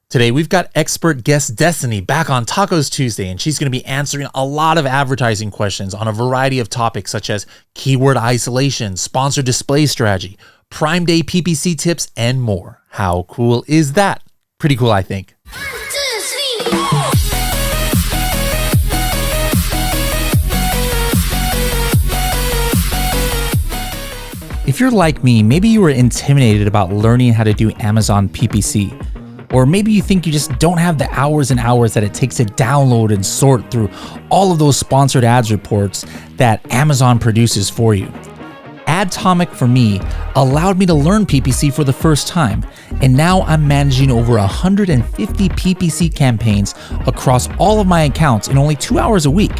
Today, we've got expert guest Destaney back on Tacos Tuesday, and she's going to be answering a lot of advertising questions on a variety of topics such as keyword isolation, sponsored display strategy, Prime Day PPC tips, and more. How cool is that? Pretty cool, I think. If you're like me, maybe you were intimidated about learning how to do Amazon PPC. Or maybe you think you just don't have the hours and hours that it takes to download and sort through all of those sponsored ads reports that Amazon produces for you. Adtomic for me allowed me to learn PPC for the first time, and now I'm managing over 150 PPC campaigns across all of my accounts in only 2 hours a week.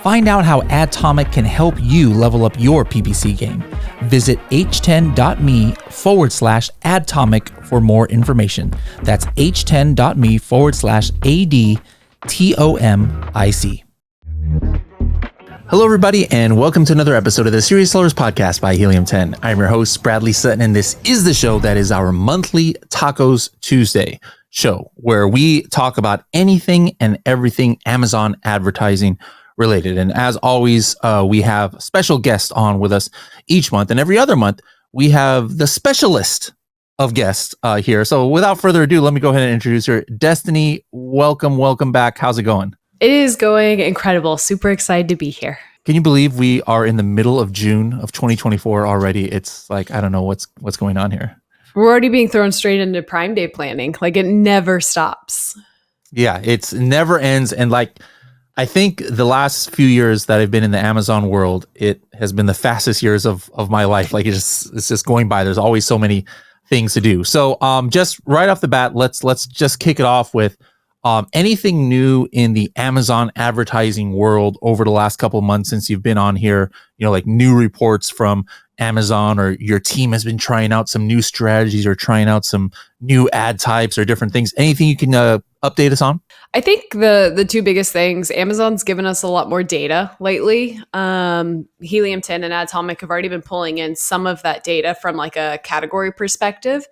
Find out how Adtomic can help you level up your PPC game. Visit h10.me/Adtomic for more information. That's h10.me/ADTOMIC. Hello, everybody, and welcome to another episode of the Serious Sellers Podcast by Helium 10. I'm your host, Bradley Sutton, and this is the show that is our monthly Tacos Tuesday show, where we talk about anything and everything Amazon advertising related. And as always, we have special guests on with us each month, and every other month we have the specialist of guests here. So without further ado, let me go ahead and introduce her. Destaney, welcome back. How's it going? It is going incredible. Super excited to be here. Can you believe we are in the middle of June of 2024 already? It's like, I don't know what's going on here. We're already being thrown straight into Prime Day planning. Like, it never stops. Yeah, it's never ends. And like, I think the last few years that I've been in the Amazon world, it has been the fastest years of my life. Like it's just going by. There's always so many things to do. So just right off the bat, let's just kick it off with anything new in the Amazon advertising world over the last couple of months since you've been on here, like new reports from Amazon, or your team has been trying out some new strategies or trying out some new ad types or different things. Anything you can update us on? I think the two biggest things, Amazon's given us a lot more data lately. Helium 10 and Adtomic have already been pulling in some of that data from like a category perspective.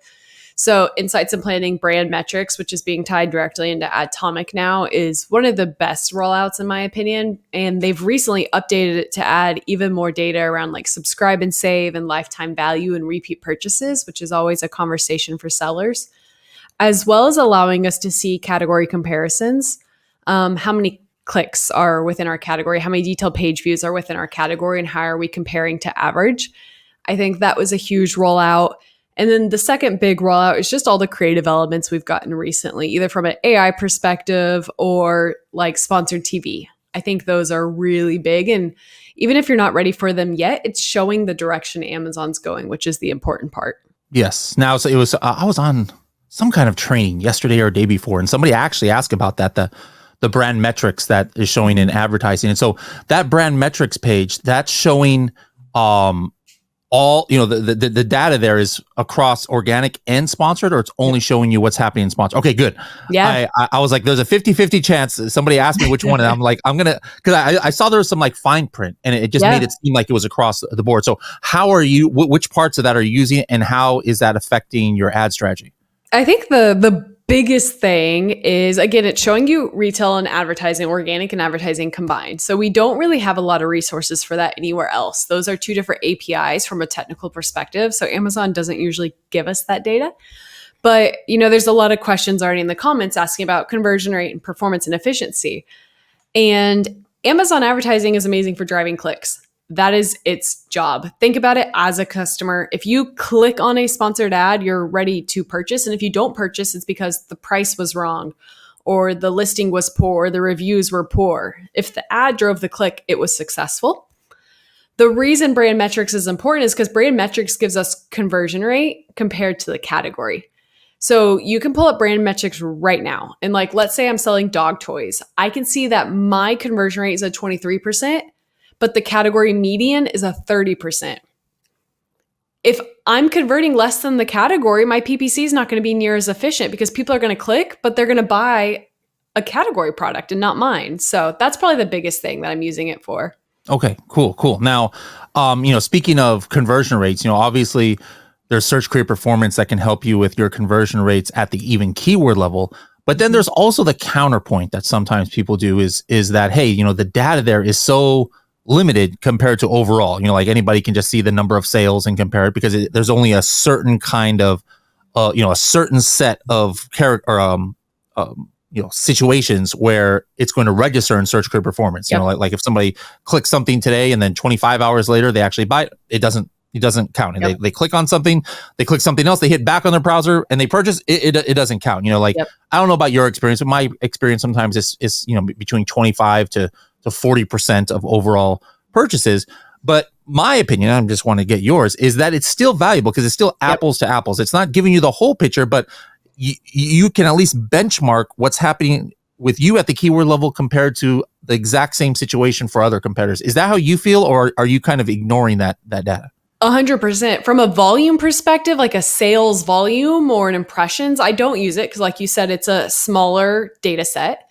So Insights and Planning Brand Metrics, which is being tied directly into Adtomic now, is one of the best rollouts in my opinion. And they've recently updated it to add even more data around like subscribe and save and lifetime value and repeat purchases, which is always a conversation for sellers, as well as allowing us to see category comparisons. How many clicks are within our category? How many detailed page views are within our category? And how are we comparing to average? I think that was a huge rollout. And then the second big rollout is just all the creative elements we've gotten recently, either from an AI perspective or like sponsored TV. I think those are really big. And even if you're not ready for them yet, it's showing the direction Amazon's going, which is the important part. Yes. Now, so it was, I was on some kind of training yesterday or day before, and somebody actually asked about that, the brand metrics that is showing in advertising. And so that brand metrics page, that's showing all, the data there is across organic and sponsored, or it's only showing you what's happening in sponsored? Okay, good. Yeah. I was like, there's a 50-50 chance. Somebody asked me which one, and I'm like, because I saw there was some like fine print, and it just made it seem like it was across the board. So how are you, which parts of that are you using, and how is that affecting your ad strategy? I think the biggest thing is, again, it's showing you retail and advertising, organic and advertising combined. So we don't really have a lot of resources for that anywhere else. Those are two different APIs from a technical perspective. So Amazon doesn't usually give us that data. But, there's a lot of questions already in the comments asking about conversion rate and performance and efficiency. And Amazon advertising is amazing for driving clicks. That is its job. Think about it as a customer. If you click on a sponsored ad, you're ready to purchase. And if you don't purchase, it's because the price was wrong, or the listing was poor, or the reviews were poor. If the ad drove the click, it was successful. The reason brand metrics is important is because brand metrics gives us conversion rate compared to the category. So you can pull up brand metrics right now. And like, let's say I'm selling dog toys. I can see that my conversion rate is at 23%. But the category median is a 30%. If I'm converting less than the category, my PPC is not going to be near as efficient because people are going to click, but they're going to buy a category product and not mine. So that's probably the biggest thing that I'm using it for. Okay, cool. Now, speaking of conversion rates, obviously there's search query performance that can help you with your conversion rates at the even keyword level. But then there's also the counterpoint that sometimes people do is that, hey, the data there is so limited compared to overall. Like anybody can just see the number of sales and compare it because there's only a certain kind of, a certain set of situations where it's going to register in search query performance. Yep. Like if somebody clicks something today and then 25 hours later they actually buy it, it doesn't count. And Yep. they click on something, they click something else, they hit back on their browser and they purchase it doesn't count. Yep. I don't know about your experience, but my experience sometimes is between 25 to 40% of overall purchases. But my opinion, I just want to get yours, is that it's still valuable because it's still apples to apples. It's not giving you the whole picture, but you can at least benchmark what's happening with you at the keyword level compared to the exact same situation for other competitors. Is that how you feel, or are you kind of ignoring that data? 100%. From a volume perspective, like a sales volume or an impressions, I don't use it because, like you said, it's a smaller data set.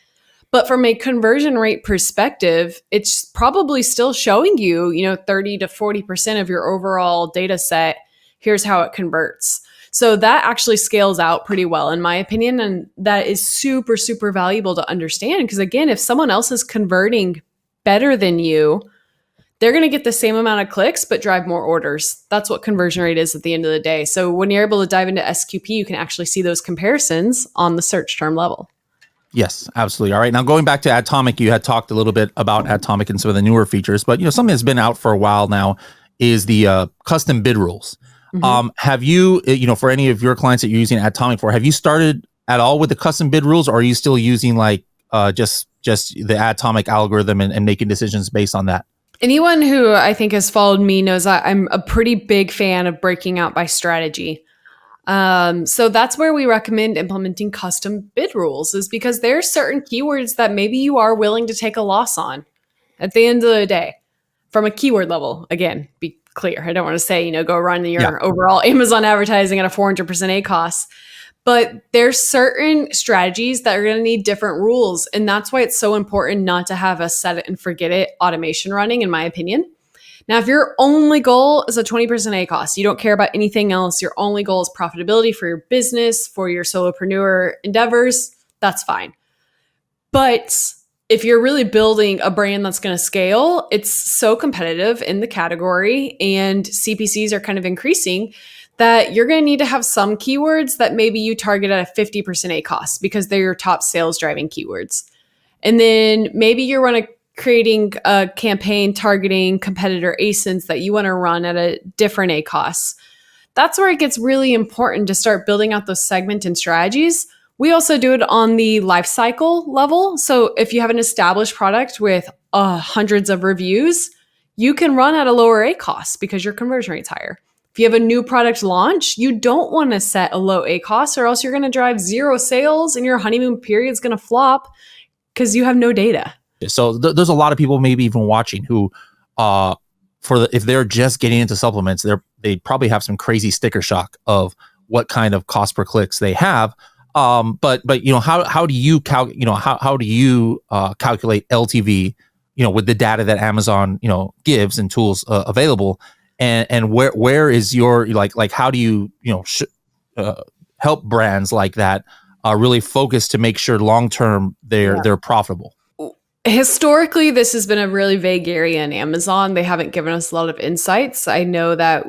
But from a conversion rate perspective, it's probably still showing you, 30 to 40% of your overall data set. Here's how it converts. So that actually scales out pretty well, in my opinion. And that is super, super valuable to understand. Because again, if someone else is converting better than you, they're going to get the same amount of clicks, but drive more orders. That's what conversion rate is at the end of the day. So when you're able to dive into SQP, you can actually see those comparisons on the search term level. Yes, absolutely. All right. Now going back to Atomic, you had talked a little bit about Atomic and some of the newer features, but something that's been out for a while now is the custom bid rules. Mm-hmm. Have you, for any of your clients that you're using Atomic for, have you started at all with the custom bid rules, or are you still using like just the Atomic algorithm and making decisions based on that? Anyone who I think has followed me knows I'm a pretty big fan of breaking out by strategy. So that's where we recommend implementing custom bid rules, is because there are certain keywords that maybe you are willing to take a loss on at the end of the day from a keyword level. Again, be clear. I don't want to say, go run your overall Amazon advertising at a 400% ACoS. But there's certain strategies that are going to need different rules. And that's why it's so important not to have a set it and forget it automation running, in my opinion. Now, if your only goal is a 20% ACoS, you don't care about anything else, your only goal is profitability for your business, for your solopreneur endeavors, that's fine. But if you're really building a brand that's going to scale, it's so competitive in the category and CPCs are kind of increasing that you're going to need to have some keywords that maybe you target at a 50% ACoS because they're your top sales driving keywords. And then maybe you're creating a campaign targeting competitor ASINs that you want to run at a different ACoS. That's where it gets really important to start building out those segmented strategies. We also do it on the life cycle level. So if you have an established product with hundreds of reviews, you can run at a lower ACoS because your conversion rate's higher. If you have a new product launch, you don't want to set a low ACoS, or else you're going to drive zero sales and your honeymoon period is going to flop because you have no data. So there's a lot of people maybe even watching who, if they're just getting into supplements, they probably have some crazy sticker shock of what kind of cost per clicks they have. But how do you calculate LTV, with the data that Amazon gives and tools available, and where is your like how do you help brands like that really focus to make sure long term they're profitable? Historically, this has been a really vague area in Amazon. They haven't given us a lot of insights. I know that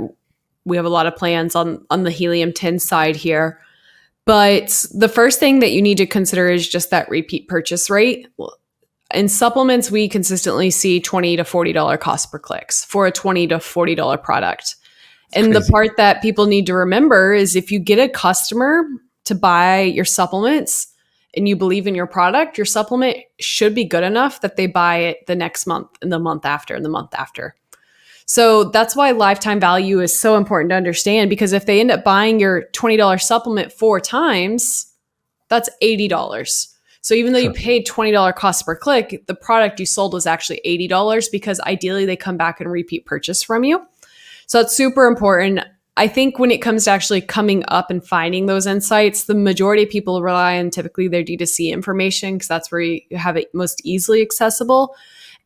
we have a lot of plans on the Helium 10 side here. But the first thing that you need to consider is just that repeat purchase rate. In supplements, we consistently see $20 to $40 cost per clicks for a $20 to $40 product. And the part that people need to remember is if you get a customer to buy your supplements and you believe in your product, your supplement should be good enough that they buy it the next month and the month after and the month after. So that's why lifetime value is so important to understand, because if they end up buying your $20 supplement 4 times, that's $80. So even though you paid $20 cost per click, the product you sold was actually $80 because ideally they come back and repeat purchase from you. So it's super important. I think when it comes to actually coming up and finding those insights, the majority of people rely on typically their D2C information because that's where you have it most easily accessible.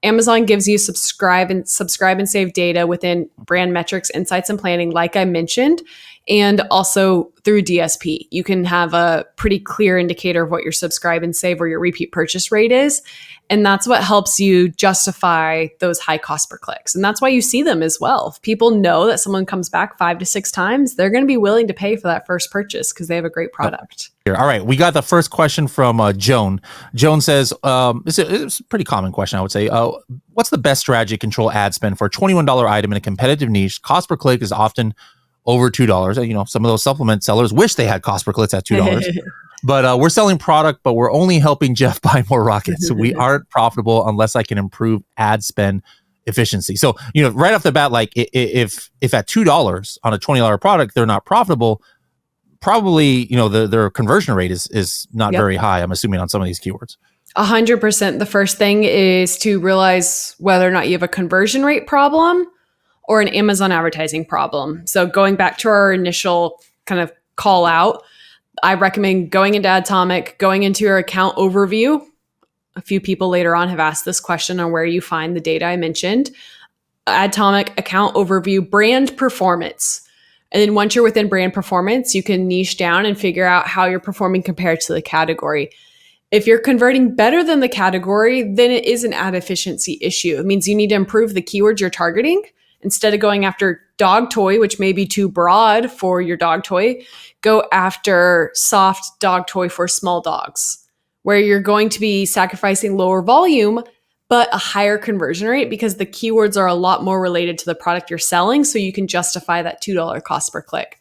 Amazon gives you subscribe and save data within brand metrics, insights, and planning, like I mentioned, and also through DSP. You can have a pretty clear indicator of what your subscribe and save or your repeat purchase rate is. And that's what helps you justify those high cost per clicks. And that's why you see them as well. If people know that someone comes back 5 to 6 times, they're going to be willing to pay for that first purchase because they have a great product. All right. We got the first question from Joan. Joan says, it's a pretty common question, I would say. What's the best strategy to control ad spend for a $21 item in a competitive niche? Cost per click is often over $2. You know, some of those supplement sellers wish they had cost per clicks at $2. But we're selling product, but we're only helping Jeff buy more rockets. We aren't profitable unless I can improve ad spend efficiency. So, you know, right off the bat, like if at $2 on a $20 product, they're not profitable, probably, you know, their conversion rate is not very high, I'm assuming, on some of these keywords. 100%. The first thing is to realize whether or not you have a conversion rate problem or an Amazon advertising problem. So going back to our initial kind of call out, I recommend going into Atomic, going into your account overview. A few people later on have asked this question on where you find the data I mentioned. Atomic, account overview, brand performance. And then once you're within brand performance, you can niche down and figure out how you're performing compared to the category. If you're converting better than the category, then it is an ad efficiency issue. It means you need to improve the keywords you're targeting. Instead of going after dog toy, which may be too broad for your dog toy, go after soft dog toy for small dogs, where you're going to be sacrificing lower volume, but a higher conversion rate because the keywords are a lot more related to the product you're selling, so you can justify that $2 cost per click.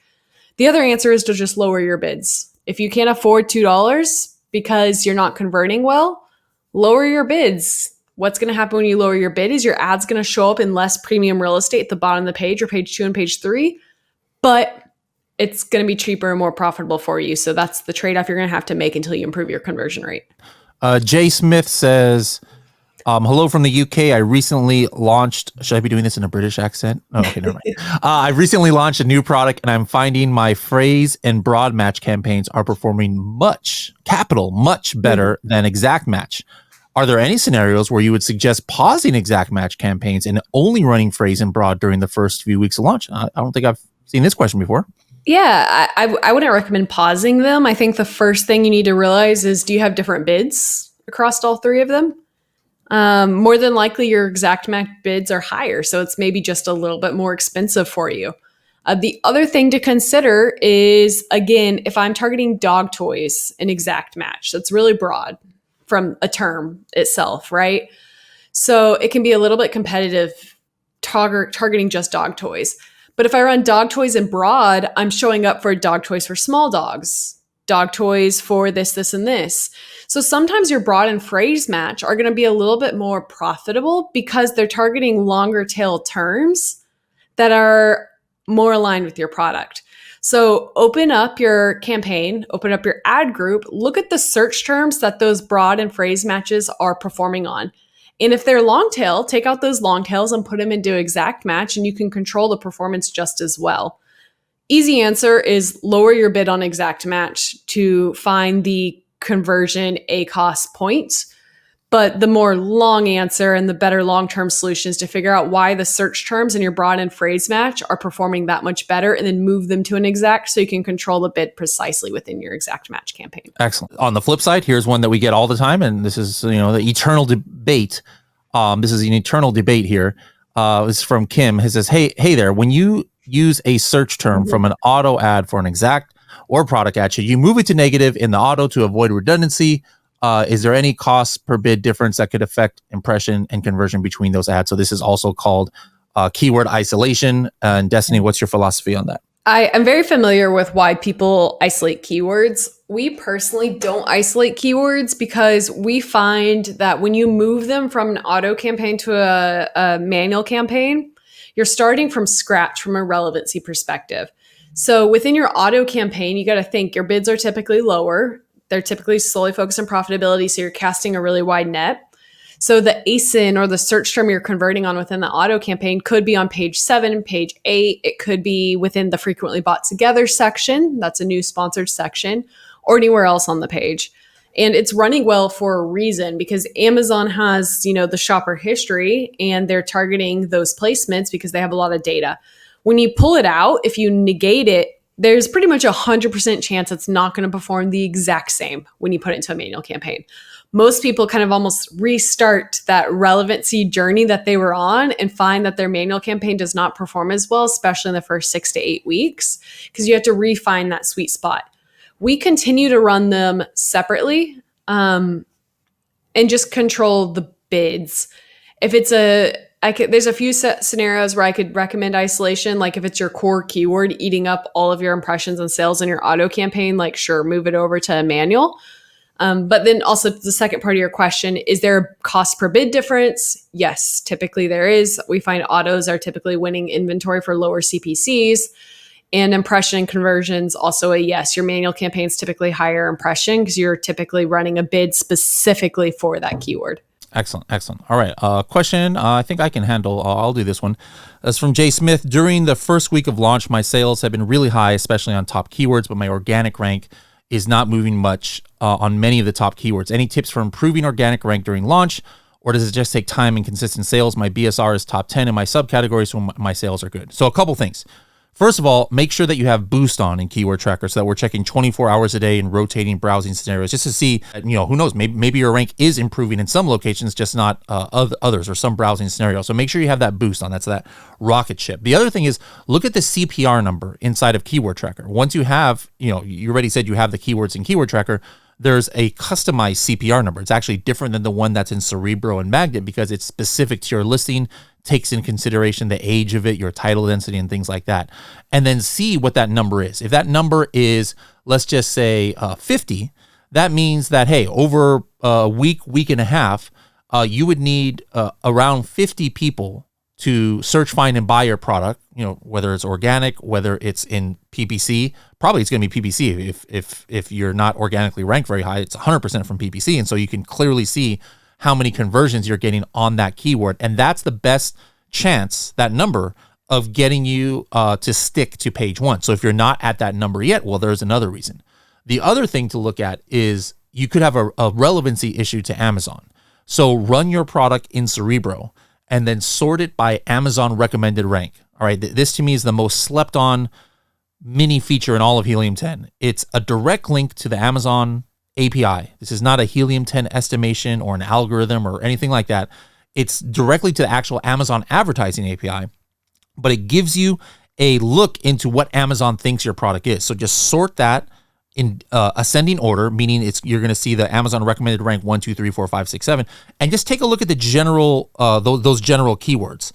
The other answer is to just lower your bids. If you can't afford $2 because you're not converting well, lower your bids. What's going to happen when you lower your bid is your ad's going to show up in less premium real estate at the bottom of the page or page 2 and page 3, but it's going to be cheaper and more profitable for you. So that's the trade-off you're going to have to make until you improve your conversion rate. Jay Smith says, hello from the UK. I recently launched, should I be doing this in a British accent? Oh, okay, never mind. I recently launched a new product and I'm finding my phrase and broad match campaigns are performing much better than exact match. Are there any scenarios where you would suggest pausing exact match campaigns and only running phrase and broad during the first few weeks of launch? I don't think I've seen this question before. Yeah, I wouldn't recommend pausing them. I think the first thing you need to realize is, do you have different bids across all 3 of them? More than likely, your exact match bids are higher, so it's maybe just a little bit more expensive for you. The other thing to consider is, again, if I'm targeting dog toys, an exact match, that's really broad from a term itself, right? So it can be a little bit competitive targeting just dog toys. But if I run dog toys in broad, I'm showing up for dog toys for small dogs, dog toys for this, this, and this. So sometimes your broad and phrase match are going to be a little bit more profitable because they're targeting longer tail terms that are more aligned with your product. So open up your campaign, open up your ad group, look at the search terms that those broad and phrase matches are performing on. And if they're long tail, take out those long tails and put them into exact match, and you can control the performance just as well. Easy answer is lower your bid on exact match to find the conversion ACoS point. But the more long answer and the better long-term solution is to figure out why the search terms in your broad and phrase match are performing that much better, and then move them to an exact so you can control the bid precisely within your exact match campaign. Excellent. On the flip side, here's one that we get all the time, and this is, you know, the eternal debate. This is an eternal debate here. This is from Kim. He says, hey there, when you use a search term from an auto ad for an exact or product ad, should you move it to negative in the auto to avoid redundancy? Is there any cost per bid difference that could affect impression and conversion between those ads? So this is also called keyword isolation. And Destaney, what's your philosophy on that? I'm very familiar with why people isolate keywords. We personally don't isolate keywords because we find that when you move them from an auto campaign to a manual campaign, you're starting from scratch from a relevancy perspective. So within your auto campaign, you got to think your bids are typically lower. They're typically solely focused on profitability, so you're casting a really wide net. So the ASIN or the search term you're converting on within the auto campaign could be on page 7, page 8. It could be within the frequently bought together section. That's a new sponsored section, or anywhere else on the page. And it's running well for a reason because Amazon has, the shopper history and they're targeting those placements because they have a lot of data. When you pull it out, if you negate it, there's pretty much 100% chance it's not going to perform the exact same when you put it into a manual campaign. Most people kind of almost restart that relevancy journey that they were on and find that their manual campaign does not perform as well, especially in the first 6 to 8 weeks, because you have to refine that sweet spot. We continue to run them separately and just control the bids. If it's there's a few scenarios where I could recommend isolation. Like if it's your core keyword eating up all of your impressions and sales in your auto campaign, like sure, move it over to manual. But then also the second part of your question, is there a cost per bid difference? Yes, typically there is. We find autos are typically winning inventory for lower CPCs. And impression and conversions, also a yes. Your manual campaign is typically higher impression because you're typically running a bid specifically for that keyword. Excellent. All right. Question I think I can handle. I'll do this one. That's from Jay Smith. During the first week of launch, my sales have been really high, especially on top keywords, but my organic rank is not moving much on many of the top keywords. Any tips for improving organic rank during launch, or does it just take time and consistent sales? My BSR is top 10 in my subcategories, so my sales are good. So a couple things. First of all, make sure that you have Boost on in Keyword Tracker so that we're checking 24 hours a day in rotating browsing scenarios just to see, who knows, maybe your rank is improving in some locations, just not others, or some browsing scenarios. So make sure you have that Boost on. That's that rocket ship. The other thing is look at the CPR number inside of Keyword Tracker. Once you have, you already said you have the keywords in Keyword Tracker, there's a customized CPR number. It's actually different than the one that's in Cerebro and Magnet because it's specific to your listing, takes in consideration the age of it, your title density, and things like that. And then see what that number is. If that number is, let's just say 50, that means that, hey, over a week and a half, you would need around 50 people to search, find, and buy your product, whether it's organic, whether it's in PPC. Probably it's going to be PPC. If you're not organically ranked very high, it's 100% from PPC. And so you can clearly see how many conversions you're getting on that keyword. And that's the best chance, that number, of getting you to stick to page one. So if you're not at that number yet, well, there's another reason. The other thing to look at is you could have a relevancy issue to Amazon. So run your product in Cerebro and then sort it by Amazon recommended rank. All right, this to me is the most slept on mini feature in all of Helium 10. It's a direct link to the Amazon API. This is not a Helium 10 estimation or an algorithm or anything like that. It's directly to the actual Amazon advertising API, but it gives you a look into what Amazon thinks your product is. So just sort that in ascending order, meaning you're going to see the Amazon recommended rank 1, 2, 3, 4, 5, 6, 7, and just take a look at the general those general keywords.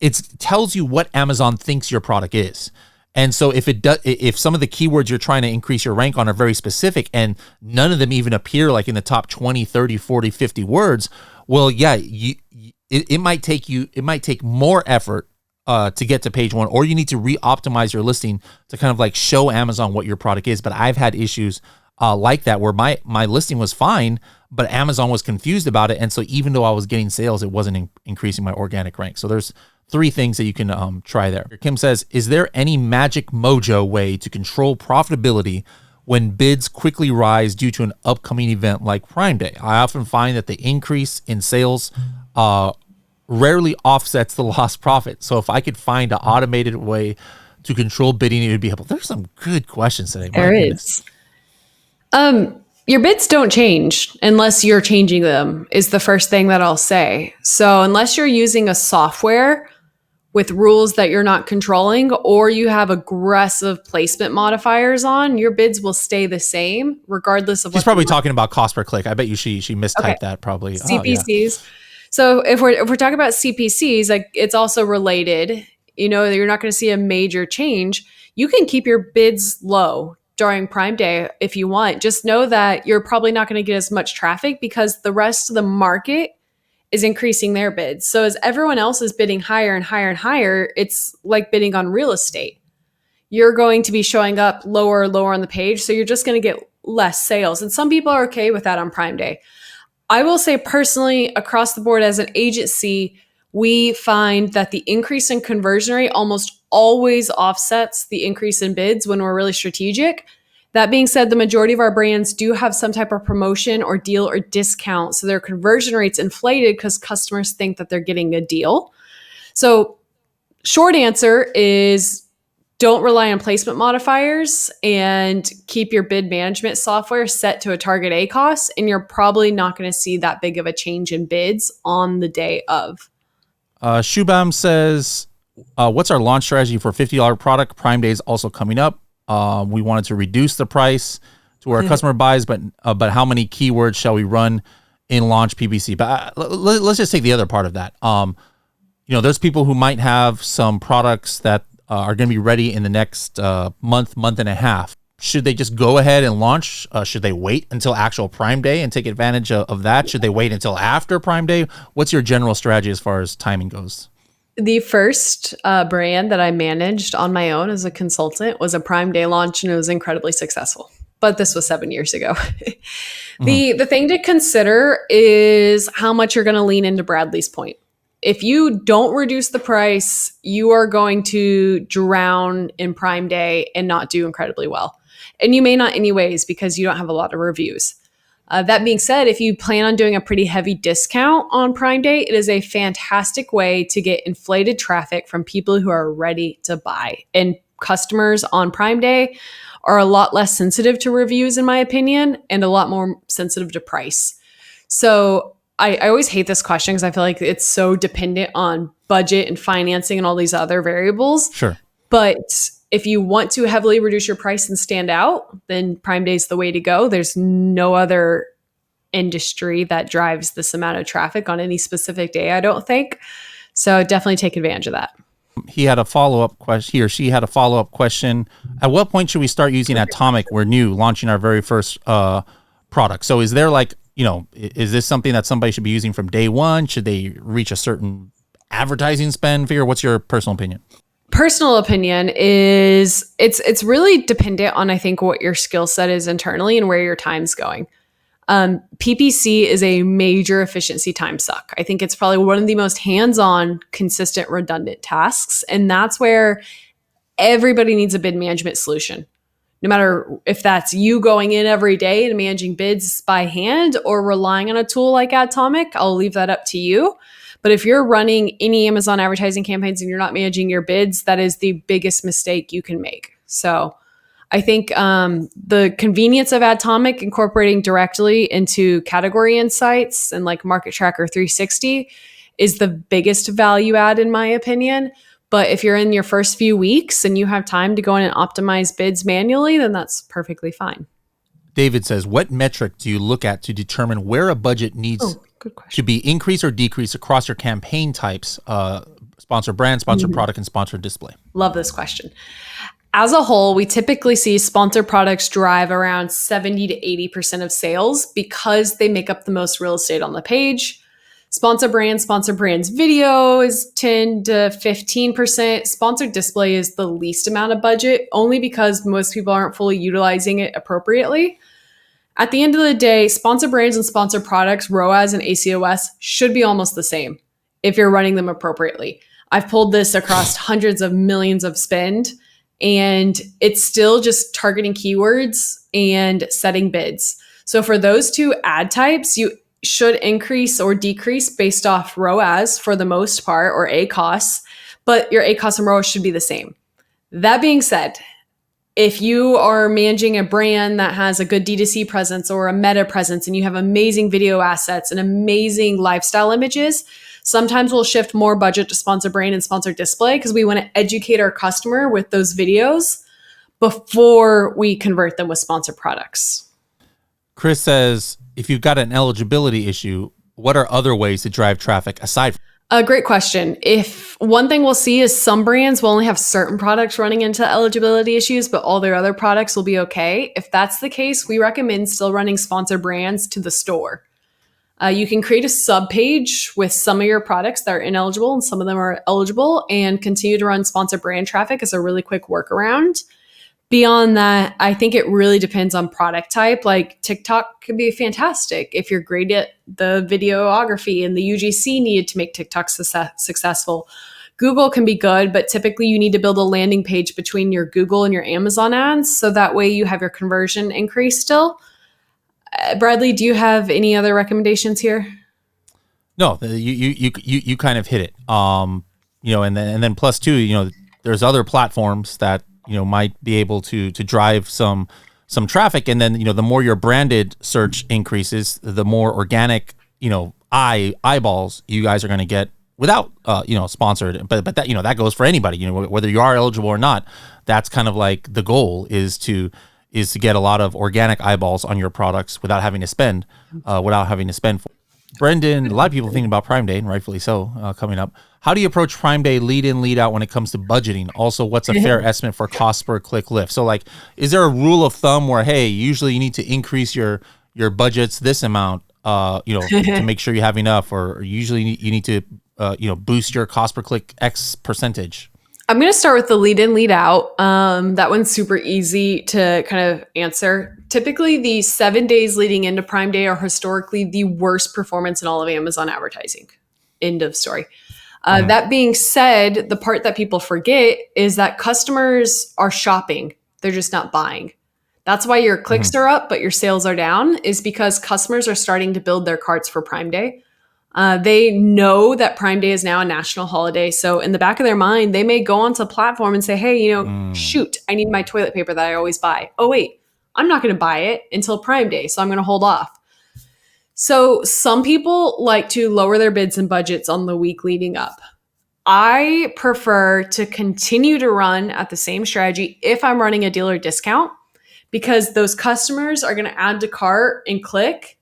It tells you what Amazon thinks your product is. And so if some of the keywords you're trying to increase your rank on are very specific and none of them even appear like in the top 20, 30, 40, 50 words, well, yeah, it might take more effort to get to page one, or you need to re-optimize your listing to kind of like show Amazon what your product is. But I've had issues like that where my listing was fine, but Amazon was confused about it. And so even though I was getting sales, it wasn't increasing my organic rank. So there's 3 things that you can try there. Kim says, is there any magic mojo way to control profitability when bids quickly rise due to an upcoming event like Prime Day? I often find that the increase in sales rarely offsets the lost profit. So if I could find an automated way to control bidding, it would be helpful. There's some good questions today. There is. Your bids don't change unless you're changing them, is the first thing that I'll say. So unless you're using a software with rules that you're not controlling, or you have aggressive placement modifiers on, your bids will stay the same regardless of what. She's probably talking about cost per click. I bet you she mistyped that probably. CPCs. Oh, yeah. So if we're talking about CPCs, like it's also related, you're not going to see a major change. You can keep your bids low during Prime Day if you want. Just know that you're probably not going to get as much traffic because the rest of the market is increasing their bids. So as everyone else is bidding higher and higher and higher, it's like bidding on real estate. You're going to be showing up lower and lower on the page. So you're just going to get less sales. And some people are okay with that on Prime Day. I will say personally, across the board as an agency, we find that the increase in conversion rate almost always offsets the increase in bids when we're really strategic. That being said, the majority of our brands do have some type of promotion or deal or discount. So their conversion rate's inflated because customers think that they're getting a deal. So short answer is don't rely on placement modifiers and keep your bid management software set to a target ACOS. And you're probably not going to see that big of a change in bids on the day of. Shubham says, what's our launch strategy for $50 product? Prime Day is also coming up. We wanted to reduce the price to where our customer buys, but how many keywords shall we run in launch PPC? But let's just take the other part of that. There's people who might have some products that are going to be ready in the next month and a half. Should they just go ahead and launch? Should they wait until actual Prime Day and take advantage of that? Should they wait until after Prime Day? What's your general strategy as far as timing goes? The first brand that I managed on my own as a consultant was a Prime Day launch, and it was incredibly successful. But this was 7 years ago. The thing to consider is how much you're going to lean into Bradley's point. If you don't reduce the price, you are going to drown in Prime Day and not do incredibly well. And you may not anyways because you don't have a lot of reviews. That being said, if you plan on doing a pretty heavy discount on Prime Day, it is a fantastic way to get inflated traffic from people who are ready to buy. And customers on Prime Day are a lot less sensitive to reviews, in my opinion, and a lot more sensitive to price. So I always hate this question because I feel like it's so dependent on budget and financing and all these other variables. Sure. But if you want to heavily reduce your price and stand out, then Prime Day is the way to go. There's no other industry that drives this amount of traffic on any specific day, I don't think. So definitely take advantage of that. He had a follow-up question. He or she had a follow-up question. At what point should we start using Atomic? We're new, launching our very first product. So is there is this something that somebody should be using from day one? Should they reach a certain advertising spend figure? What's your personal opinion? Personal opinion is it's really dependent on, I think, what your skill set is internally and where your time's going. PPC is a major efficiency time suck. I think it's probably one of the most hands-on, consistent, redundant tasks. And that's where everybody needs a bid management solution. No matter if that's you going in every day and managing bids by hand or relying on a tool like Atomic, I'll leave that up to you. But if you're running any Amazon advertising campaigns and you're not managing your bids, that is the biggest mistake you can make. So I think the convenience of Atomic incorporating directly into category insights and like Market Tracker 360 is the biggest value add in my opinion. But if you're in your first few weeks and you have time to go in and optimize bids manually, then that's perfectly fine. David says, what metric do you look at to determine where a budget needs to be increased or decreased across your campaign types, sponsor brand, sponsor product, and sponsor display? Love this question. As a whole, we typically see sponsor products drive around 70 to 80% of sales because they make up the most real estate on the page. Sponsor brands video is 10 to 15%. Sponsored display is the least amount of budget, only because most people aren't fully utilizing it appropriately. At the end of the day, sponsor brands and sponsor products, ROAS and ACOS, should be almost the same if you're running them appropriately. I've pulled this across hundreds of millions of spend, and it's still just targeting keywords and setting bids. So for those two ad types, you should increase or decrease based off ROAS for the most part, or ACOS, but your ACOS and ROAS should be the same. That being said, if you are managing a brand that has a good D2C presence or a meta presence and you have amazing video assets and amazing lifestyle images, sometimes we'll shift more budget to sponsor brand and sponsor display because we want to educate our customer with those videos before we convert them with sponsor products. Chris says, if you've got an eligibility issue, what are other ways to drive traffic aside from? A great question. If one thing we'll see is some brands will only have certain products running into eligibility issues, but all their other products will be okay. If that's the case, we recommend still running sponsor brands to the store. You can create a sub page with some of your products that are ineligible and some of them are eligible, and continue to run sponsor brand traffic as a really quick workaround. Beyond that, I think it really depends on product type. Like TikTok could be fantastic if you're great at the videography and the UGC needed to make TikTok successful. Google can be good, but typically you need to build a landing page between your Google and your Amazon ads. So that way you have your conversion increase still. Bradley, do you have any other recommendations here? No, you kind of hit it. And then plus two, there's other platforms that might be able to drive some traffic, and then the more your branded search increases, the more organic eyeballs you guys are going to get without sponsored. But that that goes for anybody, whether you are eligible or not. That's kind of like the goal is to get a lot of organic eyeballs on your products without having to spend for. Brendan, a lot of people thinking about Prime Day, and rightfully so, coming up. How do you approach Prime Day lead in, lead out when it comes to budgeting? Also, what's a fair estimate for cost per click lift? So like, is there a rule of thumb where, hey, usually you need to increase your budgets this amount, to make sure you have enough, or usually you need to, boost your cost per click X percentage? I'm going to start with the lead in, lead out. That one's super easy to kind of answer. Typically, the 7 days leading into Prime Day are historically the worst performance in all of Amazon advertising. End of story. That being said, the part that people forget is that customers are shopping. They're just not buying. That's why your clicks are up, but your sales are down, is because customers are starting to build their carts for Prime Day. They know that Prime Day is now a national holiday. So in the back of their mind, they may go onto a platform and say, hey, shoot, I need my toilet paper that I always buy. Oh, wait, I'm not going to buy it until Prime Day. So I'm going to hold off. So some people like to lower their bids and budgets on the week leading up. I prefer to continue to run at the same strategy if I'm running a dealer discount, because those customers are going to add to cart and click.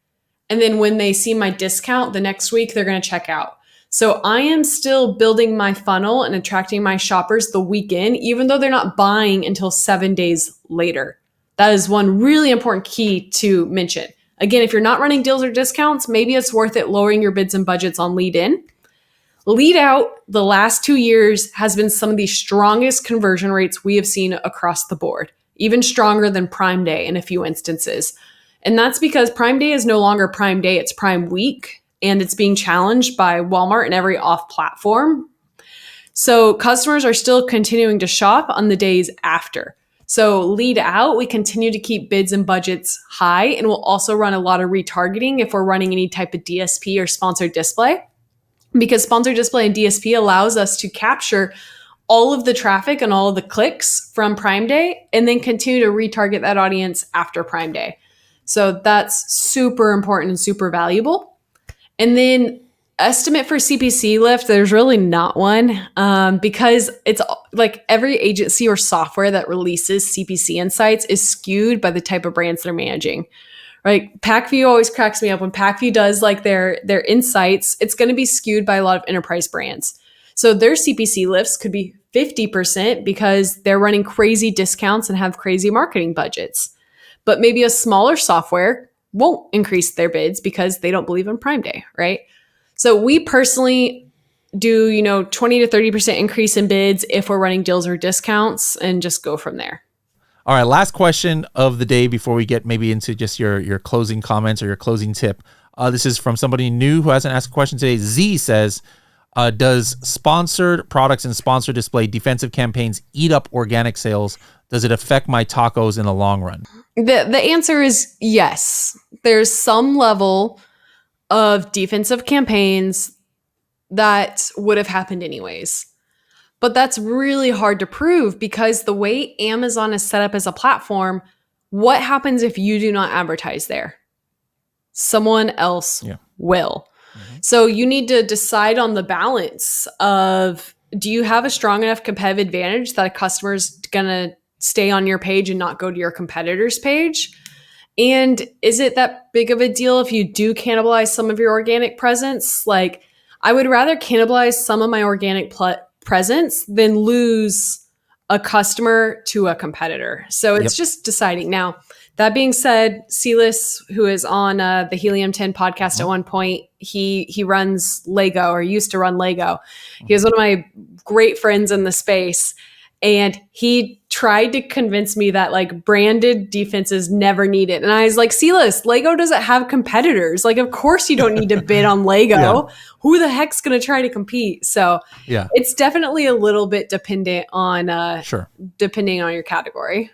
And then when they see my discount the next week, they're going to check out. So I am still building my funnel and attracting my shoppers the weekend, even though they're not buying until 7 days later. That is one really important key to mention. Again, if you're not running deals or discounts, maybe it's worth it lowering your bids and budgets on lead in. Lead out, the last 2 years, has been some of the strongest conversion rates we have seen across the board, even stronger than Prime Day in a few instances. And that's because Prime Day is no longer Prime Day, it's Prime Week, and it's being challenged by Walmart and every off platform. So customers are still continuing to shop on the days after. So lead out, we continue to keep bids and budgets high, and we'll also run a lot of retargeting if we're running any type of DSP or sponsored display, because sponsored display and DSP allows us to capture all of the traffic and all of the clicks from Prime Day and then continue to retarget that audience after Prime Day. So that's super important and super valuable. And then estimate for CPC lift, there's really not one, because it's like every agency or software that releases CPC insights is skewed by the type of brands they're managing. Right? PackView always cracks me up. When PackView does like their insights, it's going to be skewed by a lot of enterprise brands. So their CPC lifts could be 50% because they're running crazy discounts and have crazy marketing budgets. But maybe a smaller software won't increase their bids because they don't believe in Prime Day, right? So we personally do, 20 to 30% increase in bids if we're running deals or discounts, and just go from there. All right, last question of the day before we get maybe into just your closing comments or your closing tip. This is from somebody new who hasn't asked a question today. Z says, does sponsored products and sponsored display defensive campaigns eat up organic sales? Does it affect my tacos in the long run? The answer is yes. There's some level of defensive campaigns that would have happened anyways. But that's really hard to prove because the way Amazon is set up as a platform, what happens if you do not advertise there? Someone else will. Mm-hmm. So you need to decide on the balance of, do you have a strong enough competitive advantage that a customer's going to stay on your page and not go to your competitor's page? And is it that big of a deal if you do cannibalize some of your organic presence? Like, I would rather cannibalize some of my organic presence than lose a customer to a competitor. So it's just deciding. Now, that being said, Silas, who is on the Helium 10 podcast at one point, he runs Lego, or used to run Lego. He was one of my great friends in the space. And he tried to convince me that like branded defense is never needed. And I was like, Silas, Lego doesn't have competitors. Like, of course you don't need to bid on Lego. Yeah. Who the heck's going to try to compete? So Yeah. it's definitely a little bit dependent on, Sure. depending on your category.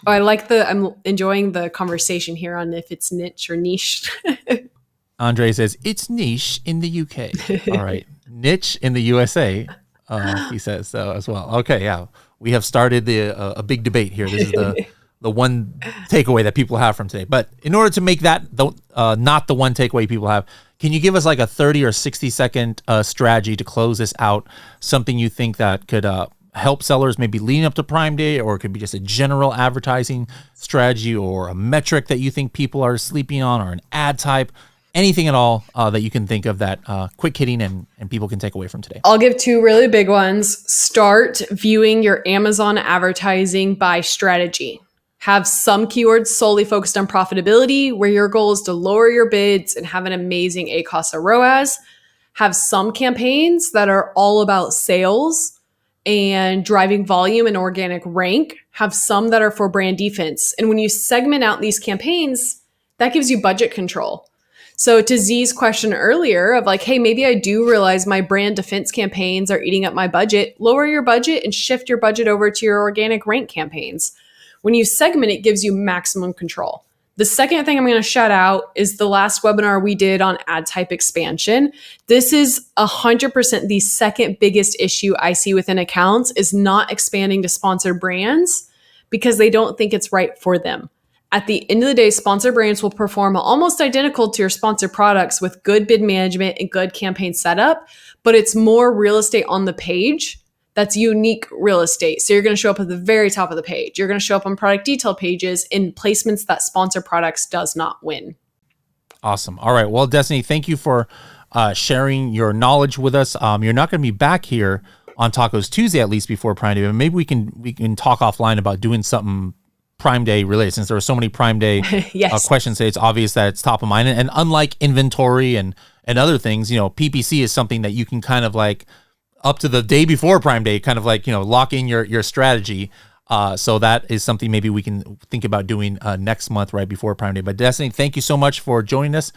Oh, I'm enjoying the conversation here on if it's niche or niche. Andre says, it's niche in the UK. All right. Niche in the USA, he says so as well. Okay, yeah. We have started a big debate here. This is the one takeaway that people have from today. But in order to make that not the one takeaway people have, can you give us like a 30 or 60 second strategy to close this out? Something you think that could help sellers maybe leading up to Prime Day, or it could be just a general advertising strategy or a metric that you think people are sleeping on, or an ad type, anything at all that you can think of that quick hitting and people can take away from today. I'll give two really big ones. Start viewing your Amazon advertising by strategy. Have some keywords solely focused on profitability, where your goal is to lower your bids and have an amazing ACoS or ROAS. Have some campaigns that are all about sales and driving volume and organic rank. Have some that are for brand defense. And when you segment out these campaigns, that gives you budget control. So to Z's question earlier of like, hey, maybe I do realize my brand defense campaigns are eating up my budget, lower your budget and shift your budget over to your organic rank campaigns. When you segment, it gives you maximum control. The second thing I'm going to shout out is the last webinar we did on ad type expansion. This is 100% the second biggest issue I see within accounts is not expanding to sponsored brands because they don't think it's right for them. At the end of the day, sponsored brands will perform almost identical to your sponsored products with good bid management and good campaign setup, but it's more real estate on the page that's unique real estate. So you're going to show up at the very top of the page. You're going to show up on product detail pages in placements that sponsor products does not win. Awesome. All right. Well, Destaney, thank you for sharing your knowledge with us. You're not going to be back here on Tacos Tuesday, at least before Prime Day, but maybe we can talk offline about doing something Prime Day related, since there are so many Prime Day yes. Questions today. It's obvious that it's top of mind. And unlike inventory and other things, PPC is something that you can kind of like up to the day before Prime Day, kind of like, lock in your strategy. So that is something maybe we can think about doing next month right before Prime Day. But Destaney, thank you so much for joining us.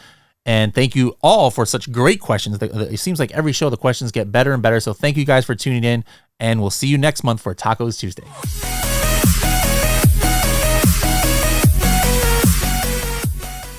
And thank you all for such great questions. It seems like every show, the questions get better and better. So thank you guys for tuning in, and we'll see you next month for Tacos Tuesday.